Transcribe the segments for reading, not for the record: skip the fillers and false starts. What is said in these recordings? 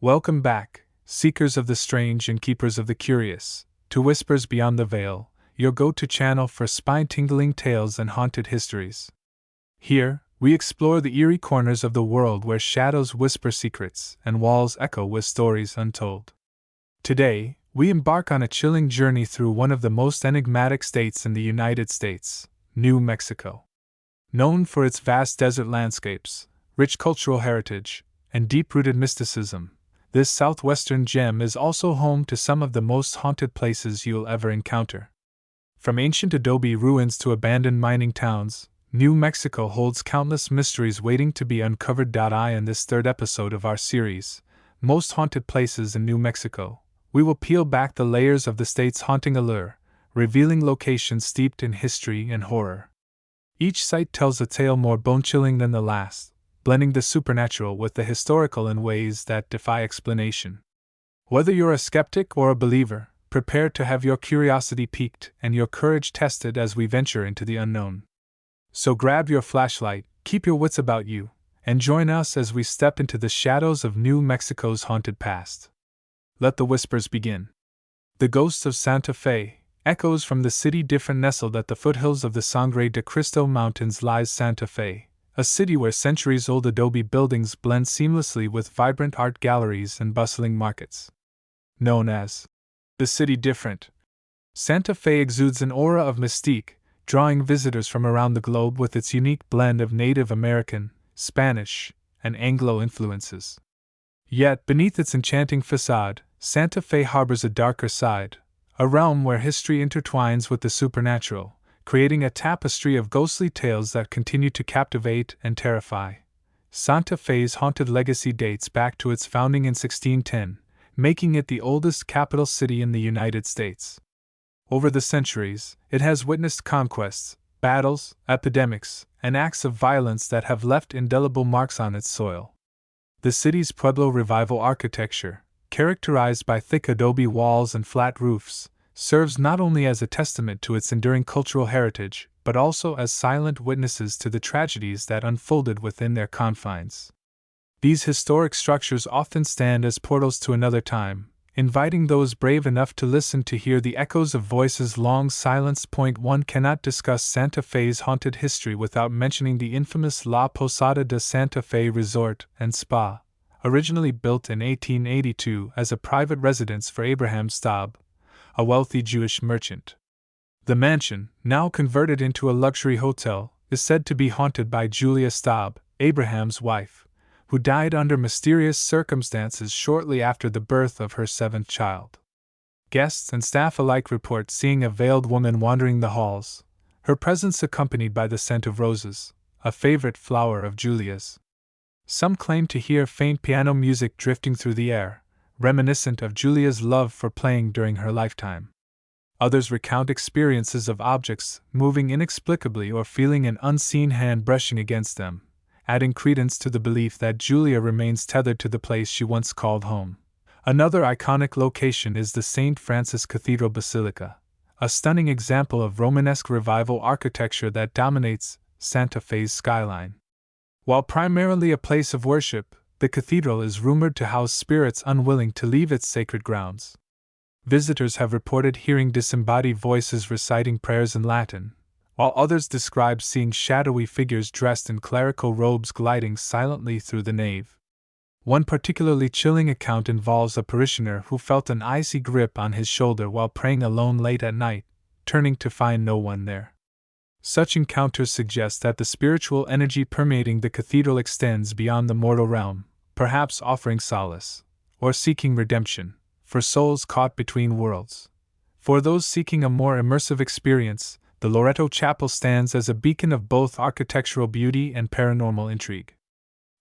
Welcome back, seekers of the strange and keepers of the curious, to Whispers Beyond the Veil, your go-to channel for spine-tingling tales and haunted histories. Here, we explore the eerie corners of the world where shadows whisper secrets and walls echo with stories untold. Today, we embark on a chilling journey through one of the most enigmatic states in the United States, New Mexico. Known for its vast desert landscapes, rich cultural heritage, and deep-rooted mysticism, this southwestern gem is also home to some of the most haunted places you'll ever encounter. From ancient adobe ruins to abandoned mining towns, New Mexico holds countless mysteries waiting to be uncovered. In this third episode of our series, Most Haunted Places in New Mexico, we will peel back the layers of the state's haunting allure, revealing locations steeped in history and horror. Each site tells a tale more bone-chilling than the last, blending the supernatural with the historical in ways that defy explanation. Whether you're a skeptic or a believer, prepare to have your curiosity piqued and your courage tested as we venture into the unknown. So grab your flashlight, keep your wits about you, and join us as we step into the shadows of New Mexico's haunted past. Let the whispers begin. The ghosts of Santa Fe, echoes from the city different. Nestled at the foothills of the Sangre de Cristo Mountains lies Santa Fe, a city where centuries-old adobe buildings blend seamlessly with vibrant art galleries and bustling markets. Known as the City Different, Santa Fe exudes an aura of mystique, drawing visitors from around the globe with its unique blend of Native American, Spanish, and Anglo influences. Yet, beneath its enchanting facade, Santa Fe harbors a darker side, a realm where history intertwines with the supernatural, creating a tapestry of ghostly tales that continue to captivate and terrify. Santa Fe's haunted legacy dates back to its founding in 1610, making it the oldest capital city in the United States. Over the centuries, it has witnessed conquests, battles, epidemics, and acts of violence that have left indelible marks on its soil. The city's Pueblo Revival architecture, characterized by thick adobe walls and flat roofs, serves not only as a testament to its enduring cultural heritage, but also as silent witnesses to the tragedies that unfolded within their confines. These historic structures often stand as portals to another time, inviting those brave enough to listen to hear the echoes of voices long silenced. One cannot discuss Santa Fe's haunted history without mentioning the infamous La Posada de Santa Fe Resort and Spa, originally built in 1882 as a private residence for Abraham Staub, a wealthy Jewish merchant. The mansion, now converted into a luxury hotel, is said to be haunted by Julia Staub, Abraham's wife, who died under mysterious circumstances shortly after the birth of her seventh child. Guests and staff alike report seeing a veiled woman wandering the halls, her presence accompanied by the scent of roses, a favorite flower of Julia's. Some claim to hear faint piano music drifting through the air, reminiscent of Julia's love for playing during her lifetime. Others recount experiences of objects moving inexplicably or feeling an unseen hand brushing against them, adding credence to the belief that Julia remains tethered to the place she once called home. Another iconic location is the St. Francis Cathedral Basilica, a stunning example of Romanesque Revival architecture that dominates Santa Fe's skyline. While primarily a place of worship, the cathedral is rumored to house spirits unwilling to leave its sacred grounds. Visitors have reported hearing disembodied voices reciting prayers in Latin, while others describe seeing shadowy figures dressed in clerical robes gliding silently through the nave. One particularly chilling account involves a parishioner who felt an icy grip on his shoulder while praying alone late at night, turning to find no one there. Such encounters suggest that the spiritual energy permeating the cathedral extends beyond the mortal realm, perhaps offering solace, or seeking redemption, for souls caught between worlds. For those seeking a more immersive experience, the Loreto Chapel stands as a beacon of both architectural beauty and paranormal intrigue.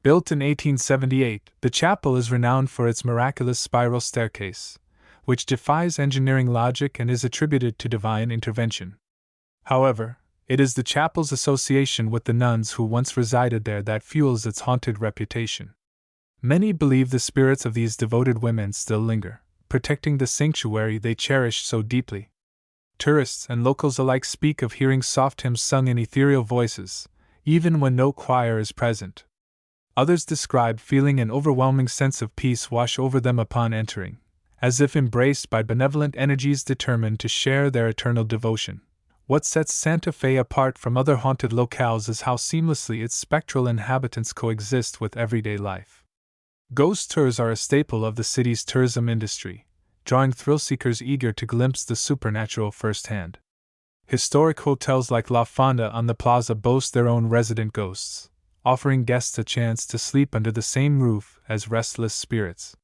Built in 1878, the chapel is renowned for its miraculous spiral staircase, which defies engineering logic and is attributed to divine intervention. However, it is the chapel's association with the nuns who once resided there that fuels its haunted reputation. Many believe the spirits of these devoted women still linger, protecting the sanctuary they cherished so deeply. Tourists and locals alike speak of hearing soft hymns sung in ethereal voices, even when no choir is present. Others describe feeling an overwhelming sense of peace wash over them upon entering, as if embraced by benevolent energies determined to share their eternal devotion. What sets Santa Fe apart from other haunted locales is how seamlessly its spectral inhabitants coexist with everyday life. Ghost tours are a staple of the city's tourism industry, drawing thrill-seekers eager to glimpse the supernatural firsthand. Historic hotels like La Fonda on the Plaza boast their own resident ghosts, offering guests a chance to sleep under the same roof as restless spirits.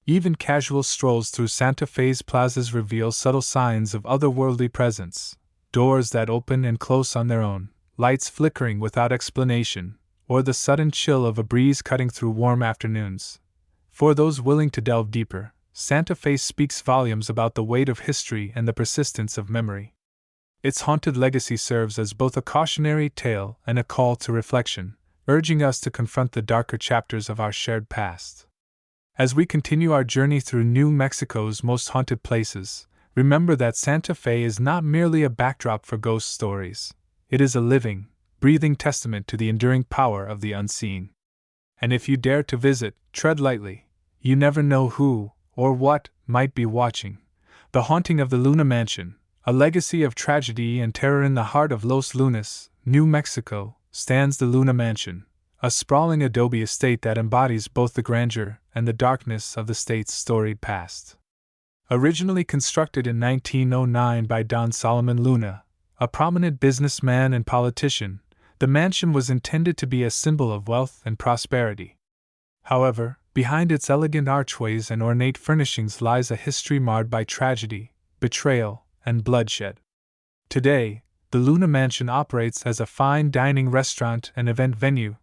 Even casual strolls through Santa Fe's plazas reveal subtle signs of otherworldly presence, doors that open and close on their own, lights flickering without explanation, or the sudden chill of a breeze cutting through warm afternoons. For those willing to delve deeper, Santa Fe speaks volumes about the weight of history and the persistence of memory. Its haunted legacy serves as both a cautionary tale and a call to reflection, urging us to confront the darker chapters of our shared past. As we continue our journey through New Mexico's most haunted places, remember that Santa Fe is not merely a backdrop for ghost stories. It is a living, breathing testament to the enduring power of the unseen. And if you dare to visit, tread lightly. You never know who, or what, might be watching. The Haunting of the Luna Mansion, a legacy of tragedy and terror in the heart of Los Lunas, New Mexico, stands the Luna Mansion, a sprawling adobe estate that embodies both the grandeur and the darkness of the state's storied past. Originally constructed in 1909 by Don Solomon Luna, a prominent businessman and politician, the mansion was intended to be a symbol of wealth and prosperity. However, behind its elegant archways and ornate furnishings lies a history marred by tragedy, betrayal, and bloodshed. Today, the Luna Mansion operates as a fine dining restaurant and event venue,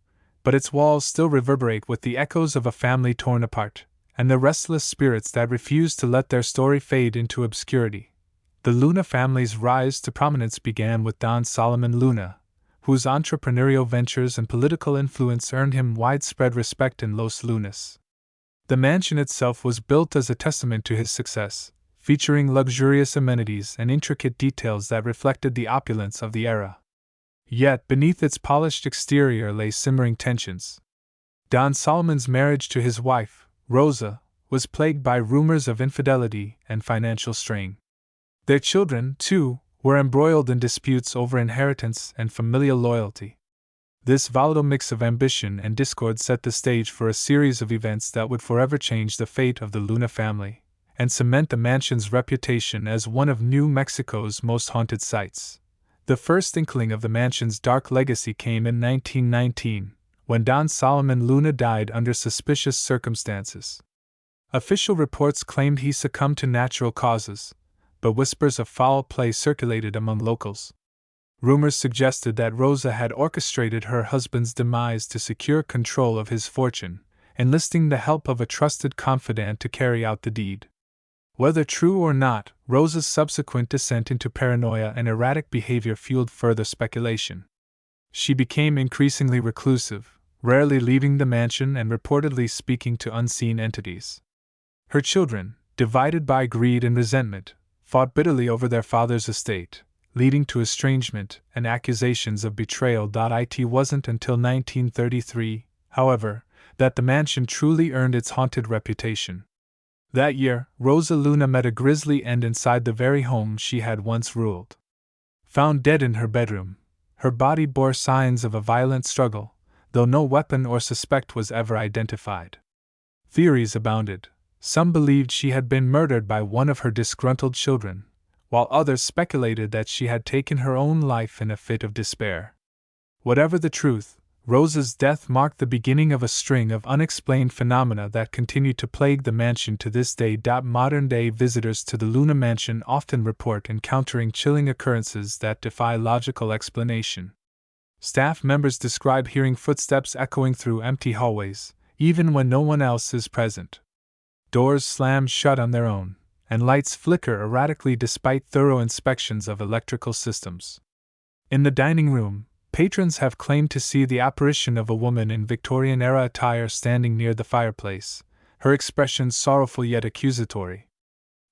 but its walls still reverberate with the echoes of a family torn apart, and the restless spirits that refuse to let their story fade into obscurity. The Luna family's rise to prominence began with Don Solomon Luna, whose entrepreneurial ventures and political influence earned him widespread respect in Los Lunas. The mansion itself was built as a testament to his success, featuring luxurious amenities and intricate details that reflected the opulence of the era. Yet beneath its polished exterior lay simmering tensions. Don Solomon's marriage to his wife, Rosa, was plagued by rumors of infidelity and financial strain. Their children, too, were embroiled in disputes over inheritance and familial loyalty. This volatile mix of ambition and discord set the stage for a series of events that would forever change the fate of the Luna family, and cement the mansion's reputation as one of New Mexico's most haunted sites. The first inkling of the mansion's dark legacy came in 1919, when Don Solomon Luna died under suspicious circumstances. Official reports claimed he succumbed to natural causes, but whispers of foul play circulated among locals. Rumors suggested that Rosa had orchestrated her husband's demise to secure control of his fortune, enlisting the help of a trusted confidant to carry out the deed. Whether true or not, Rosa's subsequent descent into paranoia and erratic behavior fueled further speculation. She became increasingly reclusive, rarely leaving the mansion and reportedly speaking to unseen entities. Her children, divided by greed and resentment, fought bitterly over their father's estate, leading to estrangement and accusations of betrayal. It wasn't until 1933, however, that the mansion truly earned its haunted reputation. That year, Rosa Luna met a grisly end inside the very home she had once ruled. Found dead in her bedroom, her body bore signs of a violent struggle, though no weapon or suspect was ever identified. Theories abounded. Some believed she had been murdered by one of her disgruntled children, while others speculated that she had taken her own life in a fit of despair. Whatever the truth, Rosa's death marked the beginning of a string of unexplained phenomena that continue to plague the mansion to this day. Modern-day visitors to the Luna Mansion often report encountering chilling occurrences that defy logical explanation. Staff members describe hearing footsteps echoing through empty hallways, even when no one else is present. Doors slam shut on their own, and lights flicker erratically despite thorough inspections of electrical systems. In the dining room, patrons have claimed to see the apparition of a woman in Victorian-era attire standing near the fireplace, her expression sorrowful yet accusatory.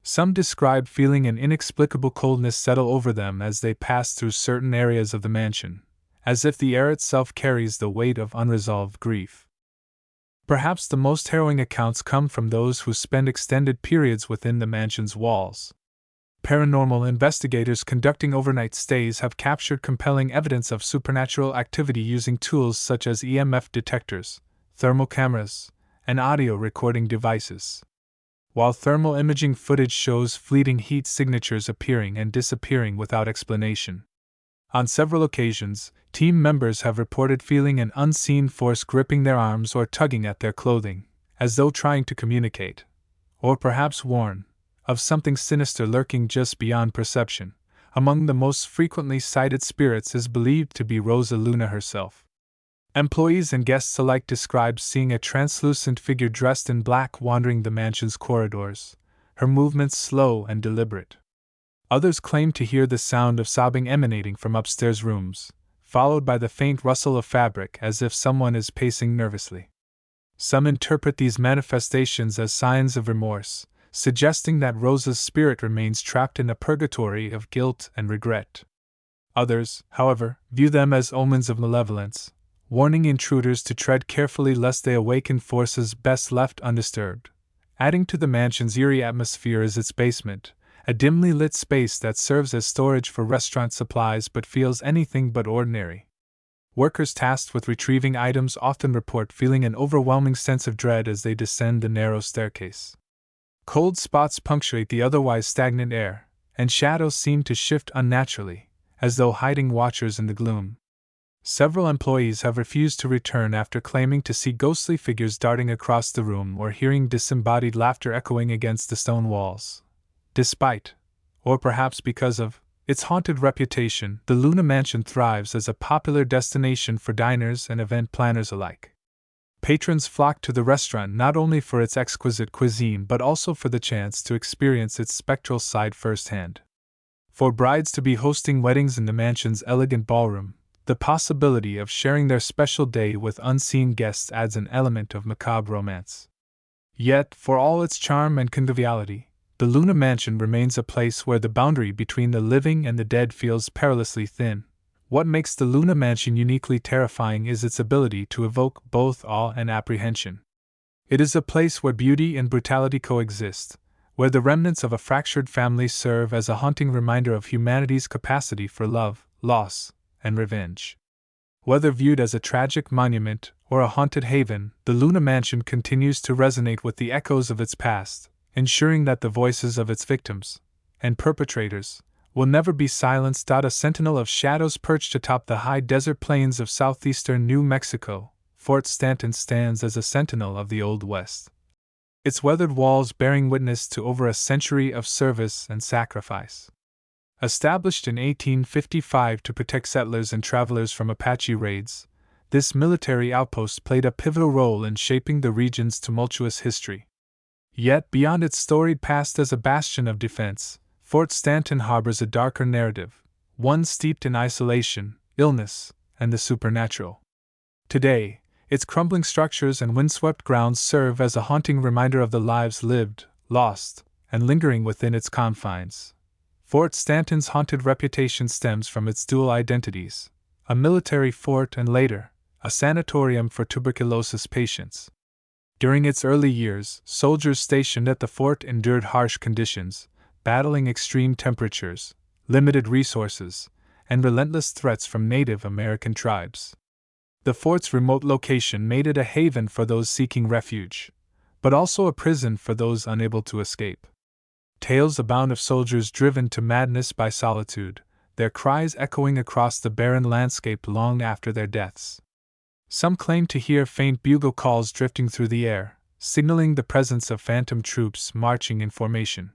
Some describe feeling an inexplicable coldness settle over them as they pass through certain areas of the mansion, as if the air itself carries the weight of unresolved grief. Perhaps the most harrowing accounts come from those who spend extended periods within the mansion's walls. Paranormal investigators conducting overnight stays have captured compelling evidence of supernatural activity using tools such as EMF detectors, thermal cameras, and audio recording devices. While thermal imaging footage shows fleeting heat signatures appearing and disappearing without explanation. On several occasions, team members have reported feeling an unseen force gripping their arms or tugging at their clothing, as though trying to communicate, or perhaps warn, of something sinister lurking just beyond perception. Among the most frequently cited spirits is believed to be Rosa Luna herself. Employees and guests alike describe seeing a translucent figure dressed in black wandering the mansion's corridors, her movements slow and deliberate. Others claim to hear the sound of sobbing emanating from upstairs rooms, followed by the faint rustle of fabric as if someone is pacing nervously. Some interpret these manifestations as signs of remorse, suggesting that Rosa's spirit remains trapped in a purgatory of guilt and regret. Others, however, view them as omens of malevolence, warning intruders to tread carefully lest they awaken forces best left undisturbed. Adding to the mansion's eerie atmosphere is its basement, a dimly lit space that serves as storage for restaurant supplies but feels anything but ordinary. Workers tasked with retrieving items often report feeling an overwhelming sense of dread as they descend the narrow staircase. Cold spots punctuate the otherwise stagnant air, and shadows seem to shift unnaturally, as though hiding watchers in the gloom. Several employees have refused to return after claiming to see ghostly figures darting across the room or hearing disembodied laughter echoing against the stone walls. Despite, or perhaps because of, its haunted reputation, the Luna Mansion thrives as a popular destination for diners and event planners alike. Patrons flock to the restaurant not only for its exquisite cuisine but also for the chance to experience its spectral side firsthand. For brides to be hosting weddings in the mansion's elegant ballroom, the possibility of sharing their special day with unseen guests adds an element of macabre romance. Yet, for all its charm and conviviality, the Luna Mansion remains a place where the boundary between the living and the dead feels perilously thin. What makes the Luna Mansion uniquely terrifying is its ability to evoke both awe and apprehension. It is a place where beauty and brutality coexist, where the remnants of a fractured family serve as a haunting reminder of humanity's capacity for love, loss, and revenge. Whether viewed as a tragic monument or a haunted haven, the Luna Mansion continues to resonate with the echoes of its past, ensuring that the voices of its victims and perpetrators will never be silenced. A sentinel of shadows perched atop the high desert plains of southeastern New Mexico, Fort Stanton stands as a sentinel of the Old West. Its weathered walls bearing witness to over a century of service and sacrifice. Established in 1855 to protect settlers and travelers from Apache raids, this military outpost played a pivotal role in shaping the region's tumultuous history. Yet, beyond its storied past as a bastion of defense, Fort Stanton harbors a darker narrative, one steeped in isolation, illness, and the supernatural. Today, its crumbling structures and windswept grounds serve as a haunting reminder of the lives lived, lost, and lingering within its confines. Fort Stanton's haunted reputation stems from its dual identities: a military fort and later, a sanatorium for tuberculosis patients. During its early years, soldiers stationed at the fort endured harsh conditions, battling extreme temperatures, limited resources, and relentless threats from Native American tribes. The fort's remote location made it a haven for those seeking refuge, but also a prison for those unable to escape. Tales abound of soldiers driven to madness by solitude, their cries echoing across the barren landscape long after their deaths. Some claim to hear faint bugle calls drifting through the air, signaling the presence of phantom troops marching in formation.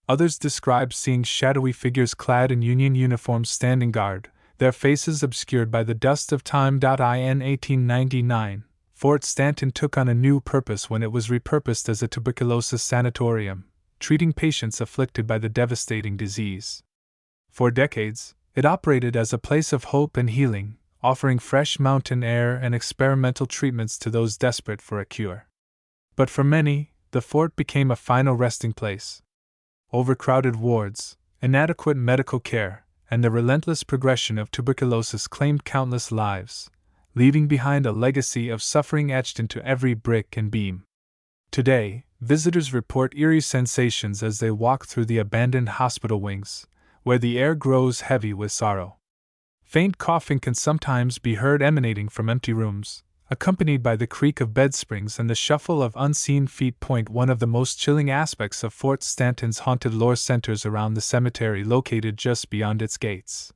Others describe seeing shadowy figures clad in Union uniforms standing guard, their faces obscured by the dust of time. In 1899, Fort Stanton took on a new purpose when it was repurposed as a tuberculosis sanatorium, treating patients afflicted by the devastating disease. For decades, it operated as a place of hope and healing, offering fresh mountain air and experimental treatments to those desperate for a cure. But for many, the fort became a final resting place. Overcrowded wards, inadequate medical care, and the relentless progression of tuberculosis claimed countless lives, leaving behind a legacy of suffering etched into every brick and beam. Today, visitors report eerie sensations as they walk through the abandoned hospital wings, where the air grows heavy with sorrow. Faint coughing can sometimes be heard emanating from empty rooms, accompanied by the creak of bed springs and the shuffle of unseen feet. One of the most chilling aspects of Fort Stanton's haunted lore centers around the cemetery located just beyond its gates.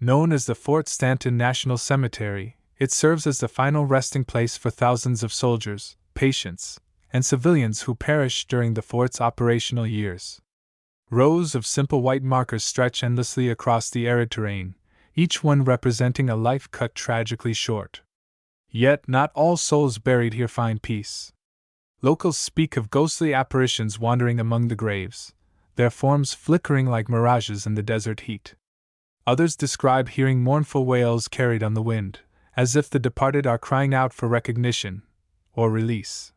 Known as the Fort Stanton National Cemetery, it serves as the final resting place for thousands of soldiers, patients, and civilians who perished during the fort's operational years. Rows of simple white markers stretch endlessly across the arid terrain, each one representing a life cut tragically short. Yet not all souls buried here find peace. Locals speak of ghostly apparitions wandering among the graves, their forms flickering like mirages in the desert heat. Others describe hearing mournful wails carried on the wind, as if the departed are crying out for recognition or release.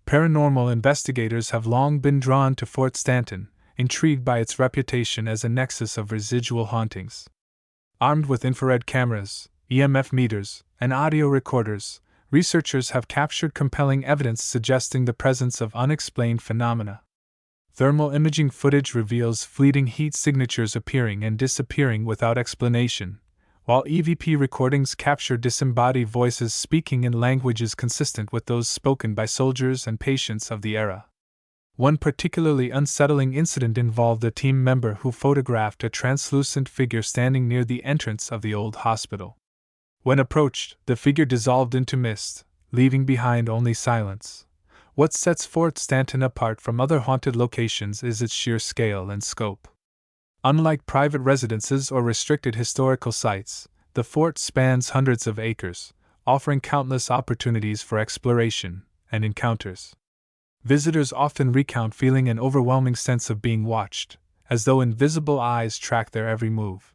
Paranormal investigators have long been drawn to Fort Stanton, intrigued by its reputation as a nexus of residual hauntings. Armed with infrared cameras, EMF meters, and audio recorders, researchers have captured compelling evidence suggesting the presence of unexplained phenomena. Thermal imaging footage reveals fleeting heat signatures appearing and disappearing without explanation, while EVP recordings capture disembodied voices speaking in languages consistent with those spoken by soldiers and patients of the era. One particularly unsettling incident involved a team member who photographed a translucent figure standing near the entrance of the old hospital. When approached, the figure dissolved into mist, leaving behind only silence. What sets Fort Stanton apart from other haunted locations is its sheer scale and scope. Unlike private residences or restricted historical sites, the fort spans hundreds of acres, offering countless opportunities for exploration and encounters. Visitors often recount feeling an overwhelming sense of being watched, as though invisible eyes track their every move.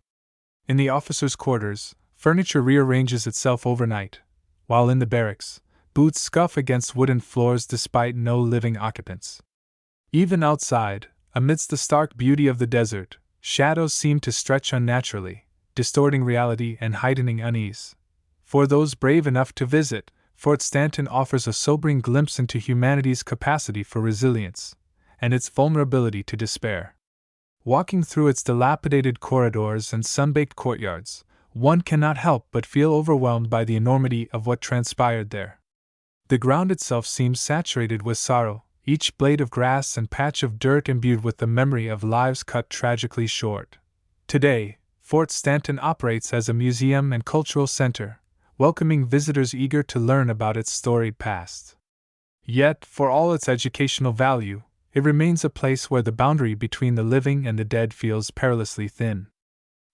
In the officers' quarters, furniture rearranges itself overnight, while in the barracks, boots scuff against wooden floors despite no living occupants. Even outside, amidst the stark beauty of the desert, shadows seem to stretch unnaturally, distorting reality and heightening unease. For those brave enough to visit, Fort Stanton offers a sobering glimpse into humanity's capacity for resilience, and its vulnerability to despair. Walking through its dilapidated corridors and sun-baked courtyards, one cannot help but feel overwhelmed by the enormity of what transpired there. The ground itself seems saturated with sorrow, each blade of grass and patch of dirt imbued with the memory of lives cut tragically short. Today, Fort Stanton operates as a museum and cultural center, welcoming visitors eager to learn about its storied past. Yet, for all its educational value, it remains a place where the boundary between the living and the dead feels perilously thin.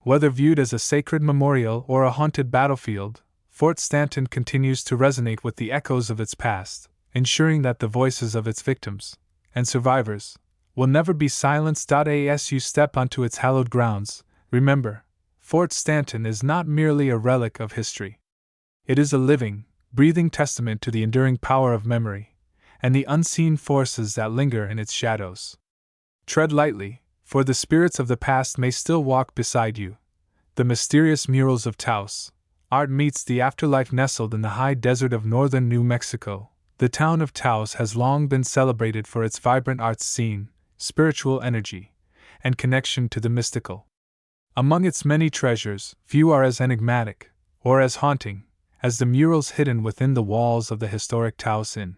Whether viewed as a sacred memorial or a haunted battlefield, Fort Stanton continues to resonate with the echoes of its past, ensuring that the voices of its victims and survivors will never be silenced. As you step onto its hallowed grounds, remember, Fort Stanton is not merely a relic of history. It is a living, breathing testament to the enduring power of memory and the unseen forces that linger in its shadows. Tread lightly, for the spirits of the past may still walk beside you. The mysterious murals of Taos, art meets the afterlife. Nestled in the high desert of northern New Mexico, the town of Taos has long been celebrated for its vibrant arts scene, spiritual energy, and connection to the mystical. Among its many treasures, few are as enigmatic, or as haunting, as the murals hidden within the walls of the historic Taos Inn.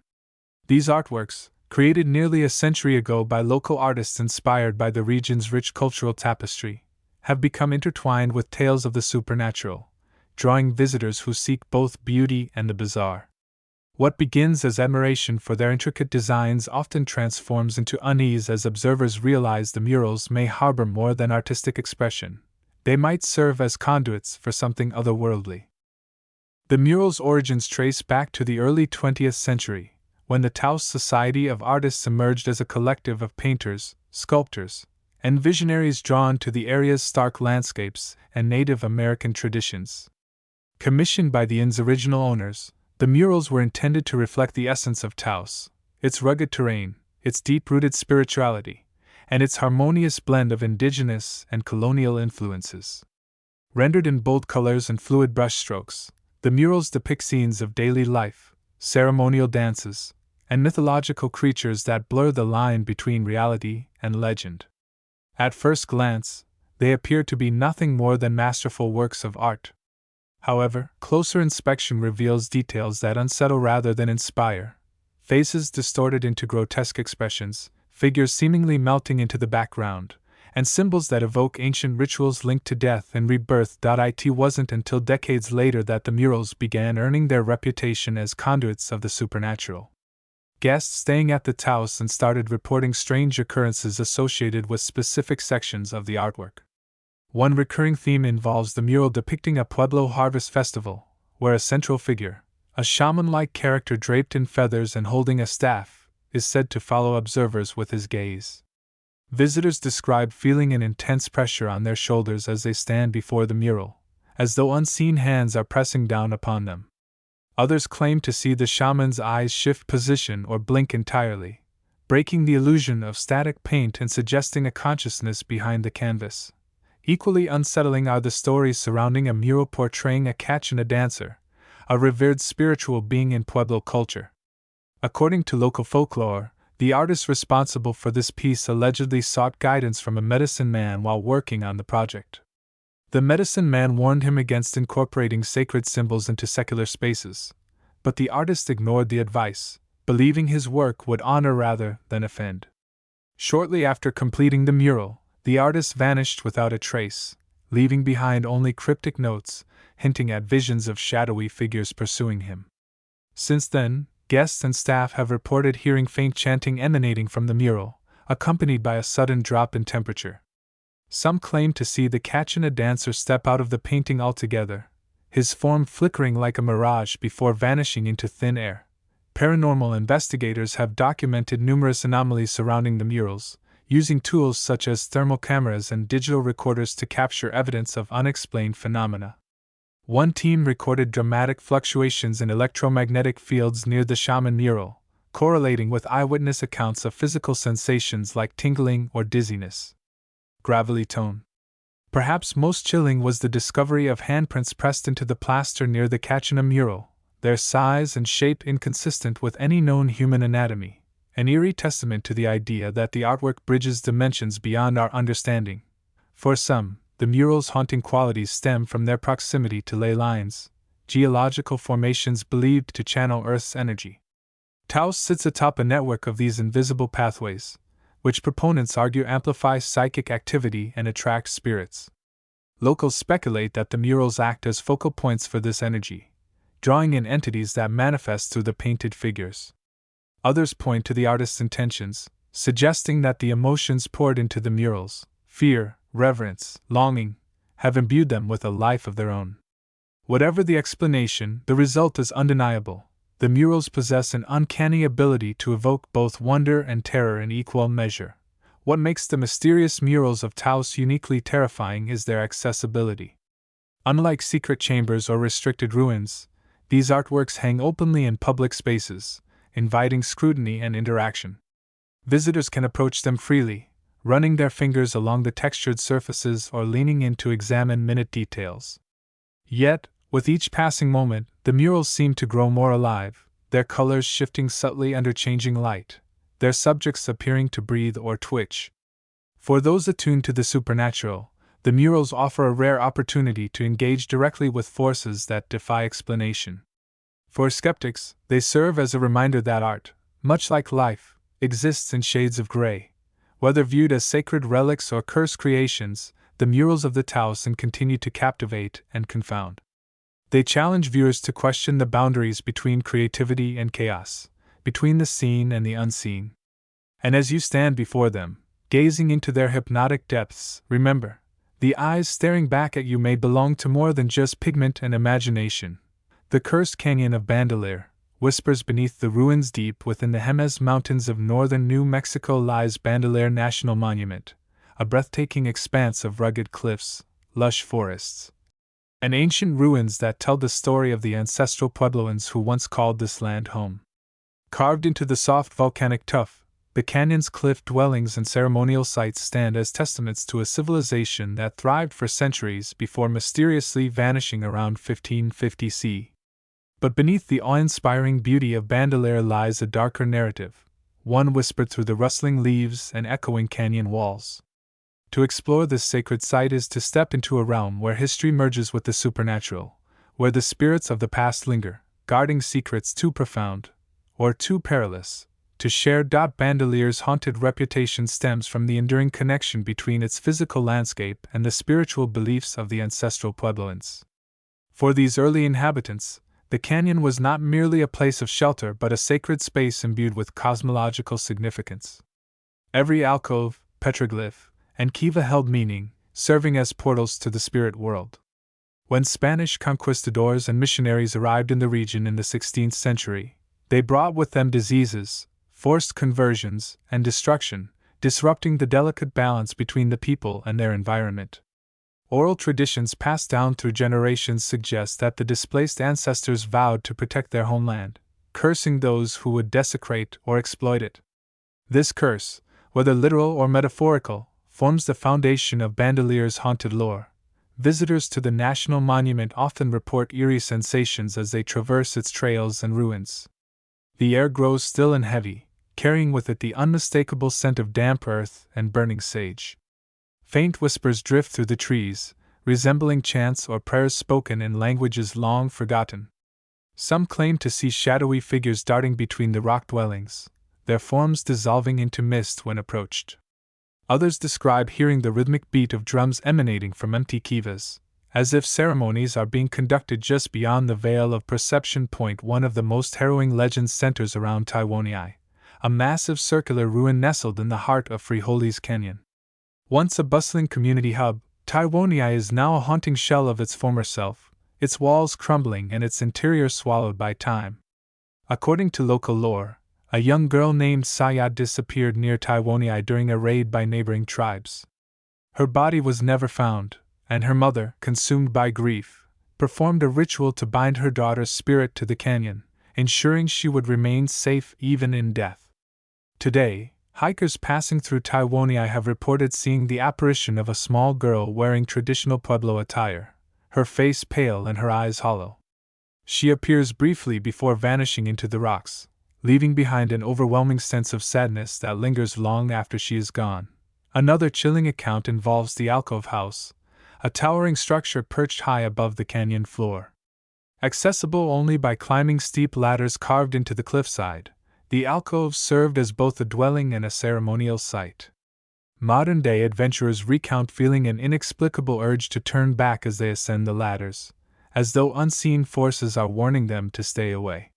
These artworks, created nearly a century ago by local artists inspired by the region's rich cultural tapestry, have become intertwined with tales of the supernatural, drawing visitors who seek both beauty and the bizarre. What begins as admiration for their intricate designs often transforms into unease as observers realize the murals may harbor more than artistic expression. They might serve as conduits for something otherworldly. The murals' origins trace back to the early 20th century, when the Taos Society of Artists emerged as a collective of painters, sculptors, and visionaries drawn to the area's stark landscapes and Native American traditions. Commissioned by the inn's original owners, the murals were intended to reflect the essence of Taos, its rugged terrain, its deep-rooted spirituality, and its harmonious blend of indigenous and colonial influences. Rendered in bold colors and fluid brushstrokes, The murals depict scenes of daily life, ceremonial dances, and mythological creatures that blur the line between reality and legend. At first glance, they appear to be nothing more than masterful works of art. However, closer inspection reveals details that unsettle rather than inspire. Faces distorted into grotesque expressions, figures seemingly melting into the background, and symbols that evoke ancient rituals linked to death and rebirth. It wasn't until decades later that the murals began earning their reputation as conduits of the supernatural. Guests staying at the house and started reporting strange occurrences associated with specific sections of the artwork. One recurring theme involves the mural depicting a Pueblo harvest festival, where a central figure, a shaman-like character draped in feathers and holding a staff, is said to follow observers with his gaze. Visitors describe feeling an intense pressure on their shoulders as they stand before the mural, as though unseen hands are pressing down upon them. Others claim to see the shaman's eyes shift position or blink entirely, breaking the illusion of static paint and suggesting a consciousness behind the canvas. Equally unsettling are the stories surrounding a mural portraying a Cachana dancer, a revered spiritual being in Pueblo culture. According to local folklore, the artist responsible for this piece allegedly sought guidance from a medicine man while working on the project. The medicine man warned him against incorporating sacred symbols into secular spaces, but the artist ignored the advice, believing his work would honor rather than offend. Shortly after completing the mural, the artist vanished without a trace, leaving behind only cryptic notes, hinting at visions of shadowy figures pursuing him. Since then, guests and staff have reported hearing faint chanting emanating from the mural, accompanied by a sudden drop in temperature. Some claim to see the Cachana dancer step out of the painting altogether, his form flickering like a mirage before vanishing into thin air. Paranormal investigators have documented numerous anomalies surrounding the murals, using tools such as thermal cameras and digital recorders to capture evidence of unexplained phenomena. One team recorded dramatic fluctuations in electromagnetic fields near the shaman mural, correlating with eyewitness accounts of physical sensations like tingling or dizziness. Gravelly tone. Perhaps most chilling was the discovery of handprints pressed into the plaster near the Cachana mural, their size and shape inconsistent with any known human anatomy, an eerie testament to the idea that the artwork bridges dimensions beyond our understanding. For some, the mural's haunting qualities stem from their proximity to ley lines, geological formations believed to channel Earth's energy. Taos sits atop a network of these invisible pathways, which proponents argue amplify psychic activity and attract spirits. Locals speculate that the murals act as focal points for this energy, drawing in entities that manifest through the painted figures. Others point to the artist's intentions, suggesting that the emotions poured into the murals, fear, reverence, longing, have imbued them with a life of their own. Whatever the explanation, the result is undeniable. The murals possess an uncanny ability to evoke both wonder and terror in equal measure. What makes the mysterious murals of Taos uniquely terrifying is their accessibility. Unlike secret chambers or restricted ruins, these artworks hang openly in public spaces, inviting scrutiny and interaction. Visitors can approach them freely, running their fingers along the textured surfaces or leaning in to examine minute details. Yet, with each passing moment, the murals seem to grow more alive, their colors shifting subtly under changing light, their subjects appearing to breathe or twitch. For those attuned to the supernatural, the murals offer a rare opportunity to engage directly with forces that defy explanation. For skeptics, they serve as a reminder that art, much like life, exists in shades of gray. Whether viewed as sacred relics or cursed creations, the murals of the Taos continue to captivate and confound. They challenge viewers to question the boundaries between creativity and chaos, between the seen and the unseen. And as you stand before them, gazing into their hypnotic depths, remember, the eyes staring back at you may belong to more than just pigment and imagination. The cursed canyon of Bandelier whispers beneath the ruins. Deep within the Jemez Mountains of northern New Mexico lies Bandelier National Monument, a breathtaking expanse of rugged cliffs, lush forests, and ancient ruins that tell the story of the ancestral Puebloans who once called this land home. Carved into the soft volcanic tuff, the canyon's cliff dwellings and ceremonial sites stand as testaments to a civilization that thrived for centuries before mysteriously vanishing around 1550 CE. But beneath the awe-inspiring beauty of Bandelier lies a darker narrative, one whispered through the rustling leaves and echoing canyon walls. To explore this sacred site is to step into a realm where history merges with the supernatural, where the spirits of the past linger, guarding secrets too profound, or too perilous, to share. Bandelier's haunted reputation stems from the enduring connection between its physical landscape and the spiritual beliefs of the ancestral Puebloans. For these early inhabitants, the canyon was not merely a place of shelter but a sacred space imbued with cosmological significance. Every alcove, petroglyph, and kiva held meaning, serving as portals to the spirit world. When Spanish conquistadors and missionaries arrived in the region in the 16th century, they brought with them diseases, forced conversions, and destruction, disrupting the delicate balance between the people and their environment. Oral traditions passed down through generations suggest that the displaced ancestors vowed to protect their homeland, cursing those who would desecrate or exploit it. This curse, whether literal or metaphorical, forms the foundation of Bandelier's haunted lore. Visitors to the National Monument often report eerie sensations as they traverse its trails and ruins. The air grows still and heavy, carrying with it the unmistakable scent of damp earth and burning sage. Faint whispers drift through the trees, resembling chants or prayers spoken in languages long forgotten. Some claim to see shadowy figures darting between the rock dwellings, their forms dissolving into mist when approached. Others describe hearing the rhythmic beat of drums emanating from empty kivas, as if ceremonies are being conducted just beyond the veil of perception. One of the most harrowing legends centers around Taiwanai, a massive circular ruin nestled in the heart of Frijoles Canyon. Once a bustling community hub, Taiwanai is now a haunting shell of its former self, its walls crumbling and its interior swallowed by time. According to local lore, a young girl named Sayad disappeared near Taiwanai during a raid by neighboring tribes. Her body was never found, and her mother, consumed by grief, performed a ritual to bind her daughter's spirit to the canyon, ensuring she would remain safe even in death. Today, hikers passing through Taiwanai have reported seeing the apparition of a small girl wearing traditional Pueblo attire, her face pale and her eyes hollow. She appears briefly before vanishing into the rocks, leaving behind an overwhelming sense of sadness that lingers long after she is gone. Another chilling account involves the alcove house, a towering structure perched high above the canyon floor. Accessible only by climbing steep ladders carved into the cliffside, the alcove served as both a dwelling and a ceremonial site. Modern-day adventurers recount feeling an inexplicable urge to turn back as they ascend the ladders, as though unseen forces are warning them to stay away.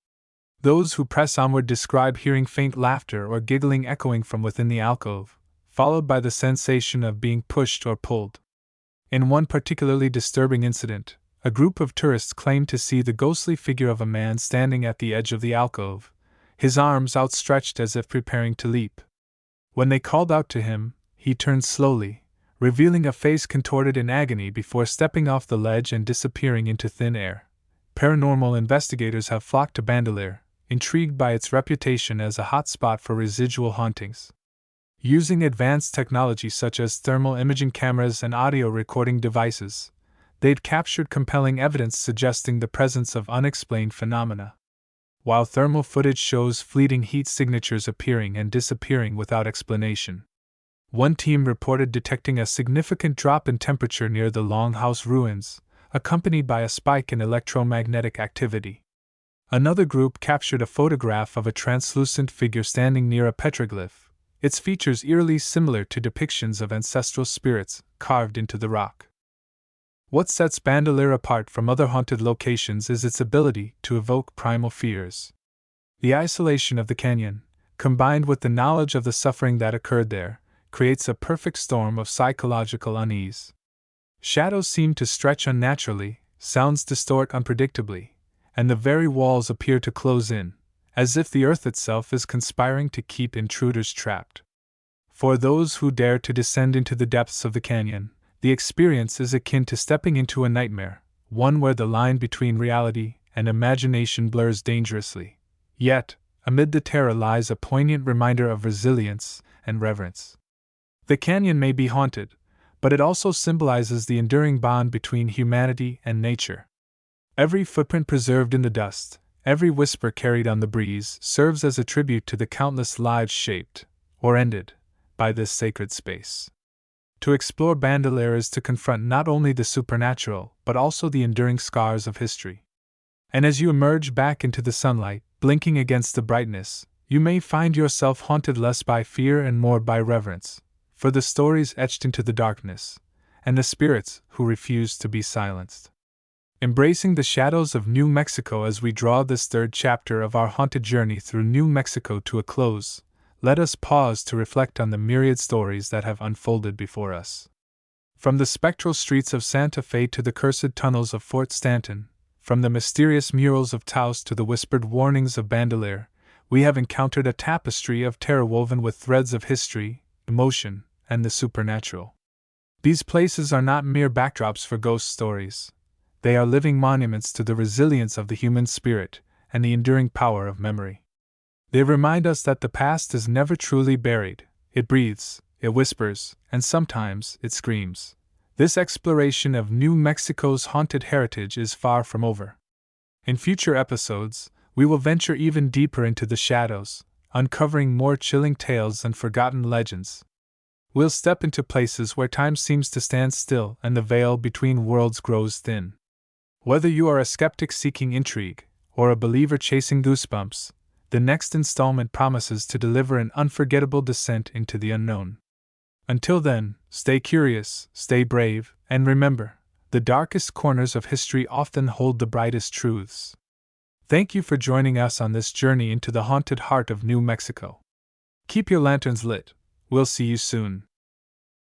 Those who press onward describe hearing faint laughter or giggling echoing from within the alcove, followed by the sensation of being pushed or pulled. In one particularly disturbing incident, a group of tourists claimed to see the ghostly figure of a man standing at the edge of the alcove, his arms outstretched as if preparing to leap. When they called out to him, he turned slowly, revealing a face contorted in agony before stepping off the ledge and disappearing into thin air. Paranormal investigators have flocked to Bandelier, intrigued by its reputation as a hot spot for residual hauntings. Using advanced technology such as thermal imaging cameras and audio recording devices, they'd captured compelling evidence suggesting the presence of unexplained phenomena. While thermal footage shows fleeting heat signatures appearing and disappearing without explanation. One team reported detecting a significant drop in temperature near the Longhouse ruins, accompanied by a spike in electromagnetic activity. Another group captured a photograph of a translucent figure standing near a petroglyph, its features eerily similar to depictions of ancestral spirits carved into the rock. What sets Bandelier apart from other haunted locations is its ability to evoke primal fears. The isolation of the canyon, combined with the knowledge of the suffering that occurred there, creates a perfect storm of psychological unease. Shadows seem to stretch unnaturally, sounds distort unpredictably, and the very walls appear to close in, as if the earth itself is conspiring to keep intruders trapped. For those who dare to descend into the depths of the canyon, the experience is akin to stepping into a nightmare, one where the line between reality and imagination blurs dangerously. Yet, amid the terror lies a poignant reminder of resilience and reverence. The canyon may be haunted, but it also symbolizes the enduring bond between humanity and nature. Every footprint preserved in the dust, every whisper carried on the breeze serves as a tribute to the countless lives shaped, or ended, by this sacred space. To explore Bandelier is to confront not only the supernatural, but also the enduring scars of history. And as you emerge back into the sunlight, blinking against the brightness, you may find yourself haunted less by fear and more by reverence, for the stories etched into the darkness, and the spirits who refuse to be silenced. Embracing the shadows of New Mexico as we draw this third chapter of our haunted journey through New Mexico to a close, let us pause to reflect on the myriad stories that have unfolded before us. From the spectral streets of Santa Fe to the cursed tunnels of Fort Stanton, from the mysterious murals of Taos to the whispered warnings of Bandelier, we have encountered a tapestry of terror woven with threads of history, emotion, and the supernatural. These places are not mere backdrops for ghost stories. They are living monuments to the resilience of the human spirit and the enduring power of memory. They remind us that the past is never truly buried. It breathes, it whispers, and sometimes it screams. This exploration of New Mexico's haunted heritage is far from over. In future episodes, we will venture even deeper into the shadows, uncovering more chilling tales and forgotten legends. We'll step into places where time seems to stand still and the veil between worlds grows thin. Whether you are a skeptic seeking intrigue, or a believer chasing goosebumps, the next installment promises to deliver an unforgettable descent into the unknown. Until then, stay curious, stay brave, and remember, the darkest corners of history often hold the brightest truths. Thank you for joining us on this journey into the haunted heart of New Mexico. Keep your lanterns lit. We'll see you soon.